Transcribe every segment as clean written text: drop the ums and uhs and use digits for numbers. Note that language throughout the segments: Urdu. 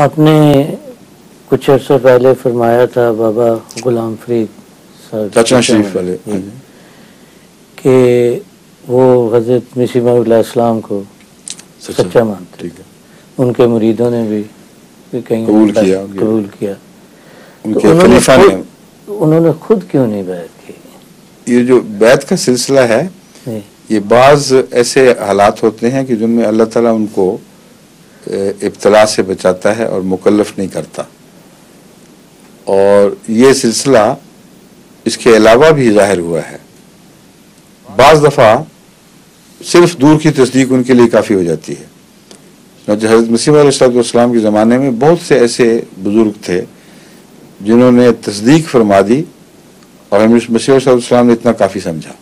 آپ نے کچھ عرصہ پہلے فرمایا تھا بابا غلام فرید چچا شریف والے کہ وہ حضرت مسیح موعود علیہ السلام کو سچا مانتے، ان کے مریدوں نے بھی کہیں قبول کیا، ان کے خلیفہ نے انہوں نے خود کیوں نہیں بیعت کی؟ یہ جو بیعت کا سلسلہ ہے یہ بعض ایسے حالات ہوتے ہیں کہ جن میں اللہ تعالیٰ ان کو ابتلا سے بچاتا ہے اور مکلف نہیں کرتا، اور یہ سلسلہ اس کے علاوہ بھی ظاہر ہوا ہے۔ بعض دفعہ صرف دور کی تصدیق ان کے لیے کافی ہو جاتی ہے۔ حضرت مسیح علیہ السلام کے زمانے میں بہت سے ایسے بزرگ تھے جنہوں نے تصدیق فرما دی اور مسیح علیہ السلام نے اتنا کافی سمجھا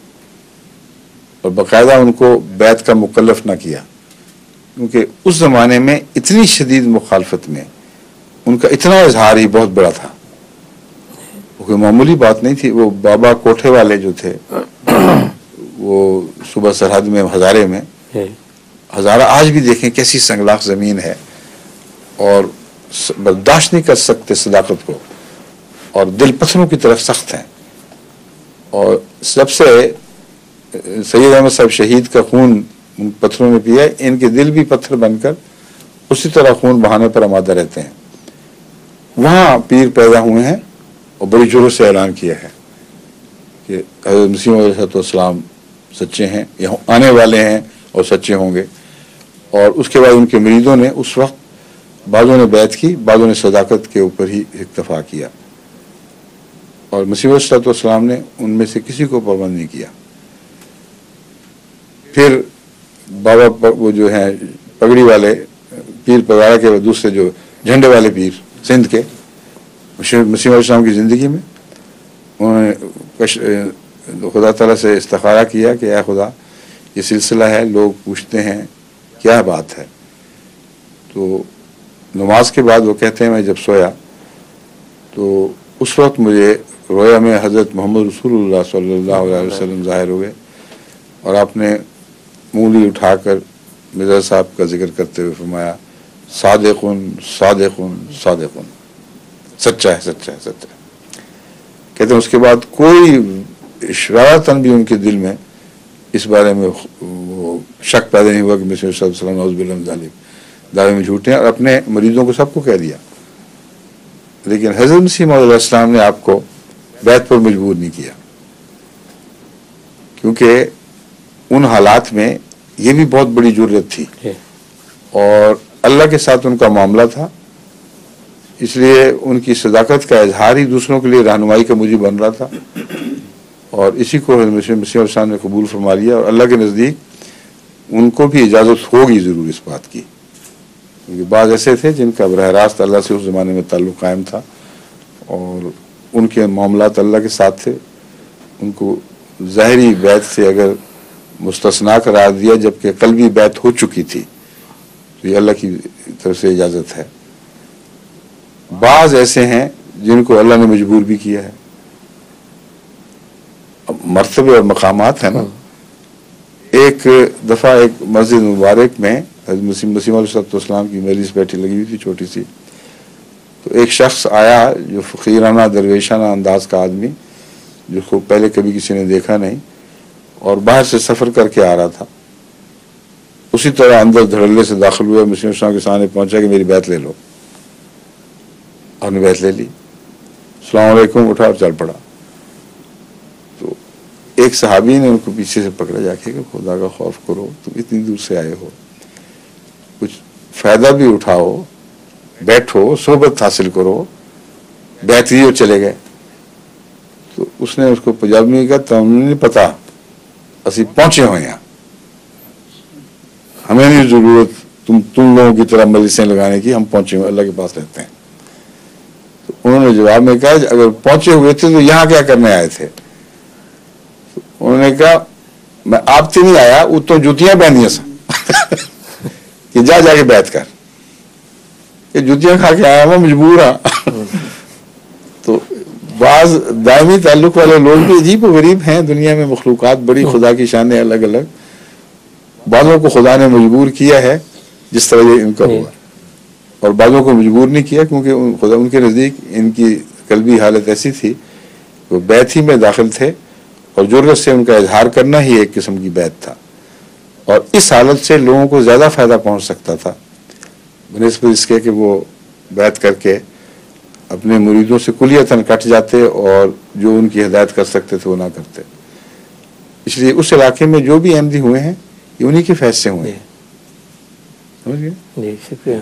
اور باقاعدہ ان کو بیعت کا مکلف نہ کیا، کیونکہ اس زمانے میں اتنی شدید مخالفت میں ان کا اتنا اظہار ہی بہت بڑا تھا، وہ کوئی معمولی بات نہیں تھی۔ وہ بابا کوٹھے والے جو تھے وہ صوبہ سرحد میں ہزارے میں، ہزارہ آج بھی دیکھیں کیسی سنگلاخ زمین ہے اور برداشت نہیں کر سکتے صداقت کو، اور دل پتھروں کی طرف سخت ہیں، اور سب سے سید احمد صاحب شہید کا خون ان پتھروں میں پیا ہے، ان کے دل بھی پتھر بن کر اسی طرح خون بہانے پر آمادہ رہتے ہیں۔ وہاں پیر پیدا ہوئے ہیں اور بڑی جرأت سے اعلان کیا ہے کہ حضرت مسیح علیہ السلام سچے ہیں، یہاں آنے والے ہیں اور سچے ہوں گے، اور اس کے بعد ان کے مریدوں نے اس وقت بعضوں نے بیعت کی، بعضوں نے صداقت کے اوپر ہی اکتفا کیا، اور مسیح علیہ السلام نے ان میں سے کسی کو پابند نہیں کیا۔ پھر بابا وہ جو ہیں پگڑی والے پیر پگاڑا کے دوسرے جو جھنڈے والے پیر سندھ کے، مسیح علیہ السلام کی زندگی میں انہوں نے خدا تعالیٰ سے استخارہ کیا کہ اے خدا یہ سلسلہ ہے، لوگ پوچھتے ہیں کیا بات ہے، تو نماز کے بعد وہ کہتے ہیں میں جب سویا تو اس وقت مجھے رویا میں حضرت محمد رسول اللہ صلی اللہ علیہ وسلم ظاہر ہوئے، اور آپ نے انگلی اٹھا کر مرزا صاحب کا ذکر کرتے ہوئے فرمایا صادقن صادقن صادقن، سچا ہے سچا ہے سچا ہے۔ کہتے ہیں اس کے بعد کوئی شرارتاً بھی ان کے دل میں اس بارے میں وہ شک پیدا نہیں ہوا کہ مسیح صلی اللہ علیہ وسلم نعوذ باللہ من ذالک دعوے میں جھوٹے ہیں، اور اپنے مریدوں کو سب کو کہہ دیا۔ لیکن حضرت مسیح علیہ السلام نے آپ کو بیعت پر مجبور نہیں کیا، کیونکہ ان حالات میں یہ بھی بہت بڑی جرأت تھی اور اللہ کے ساتھ ان کا معاملہ تھا، اس لیے ان کی صداقت کا اظہار ہی دوسروں کے لیے رہنمائی کا موجب بن رہا تھا، اور اسی کو حضرت مسیح علیہ السلام نے قبول فرما لیا، اور اللہ کے نزدیک ان کو بھی اجازت ہوگی ضرور اس بات کی، کیونکہ بعض ایسے تھے جن کا براہ راست اللہ سے اس زمانے میں تعلق قائم تھا اور ان کے معاملات اللہ کے ساتھ تھے، ان کو ظاہری بیعت سے اگر مستثنا قرار دیا جبکہ قلبی بیعت ہو چکی تھی تو یہ اللہ کی طرف سے اجازت ہے۔ بعض ایسے ہیں جن کو اللہ نے مجبور بھی کیا ہے، مرتبے اور مقامات ہیں نا۔ ایک دفعہ ایک مسجد مبارک میں حضرت مسیح علیہ السلام کی مجلس بیٹھی لگی ہوئی تھی چھوٹی سی، تو ایک شخص آیا جو فقیرانہ درویشانہ انداز کا آدمی، جس کو پہلے کبھی کسی نے دیکھا نہیں اور باہر سے سفر کر کے آ رہا تھا، اسی طرح اندر دھڑلے سے داخل ہوا، مسیح علیہ السلام کے سامنے پہنچا کہ میری بیعت لے لو، اور نے بیعت لے لی، السلام علیکم اٹھا اور چل پڑا۔ تو ایک صحابی نے ان کو پیچھے سے پکڑا جا کے کہ خدا کا خوف کرو، تم اتنی دور سے آئے ہو، کچھ فائدہ بھی اٹھاؤ، بیٹھو، صحبت حاصل کرو، بیعت لی اور چلے گئے۔ تو اس نے اس کو پنجابی میں کہا تمہیں نہیں پتا اسی پہنچے ہوئے ہیں، ہمیں نہیں ضرورت تم لوگوں کی طرح مجلسیں لگانے کی، ہم پہنچے ہوئے اللہ کے پاس رہتے ہیں۔ تو انہوں نے جواب میں کہا اگر پہنچے ہوئے تھے تو یہاں کیا کرنے آئے تھے؟ انہوں نے کہا میں آپ سے نہیں آیا، وہ تو جوتیاں پہنی سا کہ جا کے بیعت کر، کہ جوتیاں کھا کے آیا میں مجبور ہاں۔ تو بعض دائمی تعلق والے لوگ بھی عجیب و غریب ہیں دنیا میں، مخلوقات بڑی خدا کی شان ہے الگ الگ، بعضوں کو خدا نے مجبور کیا ہے جس طرح یہ ان کا ہوا، اور بعضوں کو مجبور نہیں کیا، کیونکہ خدا ان کے نزدیک ان کی قلبی حالت ایسی تھی، وہ بیعت ہی میں داخل تھے، اور ضرورت سے ان کا اظہار کرنا ہی ایک قسم کی بیعت تھا، اور اس حالت سے لوگوں کو زیادہ فائدہ پہنچ سکتا تھا بنسبت اس کے کہ وہ بیعت کر کے اپنے مریدوں سے کلیتاً کٹ جاتے اور جو ان کی ہدایت کر سکتے تھے وہ نہ کرتے. اس لیے اس علاقے میں جو بھی احمدی ہوئے ہیں یہ انہی کے فیض سے ہوئے ہیں. سمجھ گئے؟ جی شکریہ.